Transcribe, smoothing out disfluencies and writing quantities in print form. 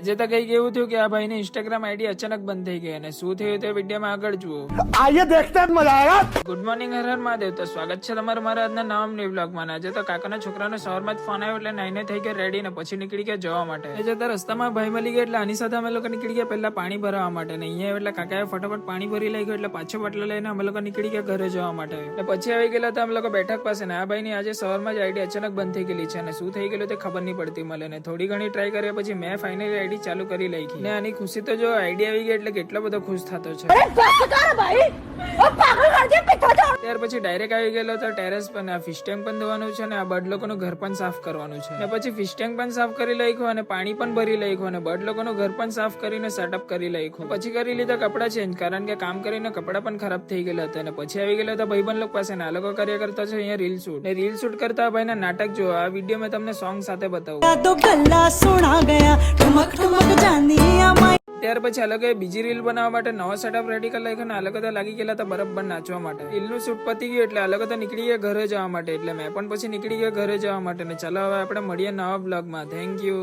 આજે તો કઈક એવું થયું કે આ ભાઈની ઇન્સ્ટાગ્રામ આઈડી અચાનક બંધ થઈ ગઈ અને શું થયું તે વિડીયોમાં આગળ જુઓ. आइए देखते हैं मजा आएगा। Good morning Har Har Mahadev. તો સ્વાગત છે તમારું મારા આજના નવા વ્લોગમાં. આજે તો કાકાના છોકરાનો સવારમાં જ ફોન આવ્યો એટલે નાઈને થઈ ગયા રેડી ને પછી નીકળી ગયા જવા માટે. એ જતા રસ્તામાં ભાઈ મળી ગયા એટલે આની સાથે અમે લોકો નીકળી ગયા પહેલા પાણી ભરવા માટે ને અહીંયા એટલે કાકાએ ફટાફટ પાણી ભરી લઈ ગયો એટલે પાછો બાટલો લઈને અમે લોકો નીકળી ગયા ઘરે જવા માટે. એટલે પછી આવી ગયેલા હતા અમે લોકો બેઠક પાસે ને આ ભાઈની આજે સવારમાં જ આઈડી અચાનક બંધ થઈ ગયેલી છે અને શું થઈ ગયેલું તે ખબર નહીં પડતી મળે ને થોડી ઘણી ટ્રાય કર્યા પછી મેં ફાઇનલી આઈડી ચાલુ કરી લઈ ને આની ખુશી તો જો આઈડી આવી ગઈ એટલે કેટલો બધો ખુશ થતો છે. ત્યાર પછી ડાયરેક્ટ આવી ગયેલો તો ટેરેસ પર આ ફિશ ટેન્ક પણ ધોવાનું છે ને આ બર્ડ લોકોનું ઘર પણ સાફ કરવાનું છે ને પછી ફિશ ટેન્ક પણ સાફ કરી લખ્યું અને પાણી પણ ભરી લખ્યું અને બર્ડ લોકોનું ઘર પણ સાફ કરીને સેટઅપ કરી લખ્યું. પછી કરી લીધા કપડા ચેન્જ કારણ કે કામ કરીને કપડા પણ ખરાબ થઈ ગયેલા હતા અને પછી આવી ગયેલા હતા ભાઈબંધ લોકો પાસે ને આ લોકો કર્યા કરતા છે અહીંયા રીલ શૂટ ને રીલ શૂટ કરતા ભાઈના નાટક જો આ વિડીયો મેં તમને સોંગ સાથે બતાવું. ત્યાર પછી અલગ બીજી રીલ બનાવવા માટે નવો સેટઅપ રેડી કરી નાખ્યો ને અલગ લાગી ગયેલા હતા બરાબર નાચવા માટે. રીલનું શૂટ પતી ગયું એટલે અલગ નીકળી ગયા ઘરે જવા માટે એટલે મેં પણ પછી નીકળી ગયા ઘરે જવા માટે ને ચાલો હવે આપણે મળીએ નવા બ્લોગમાં. Thank you.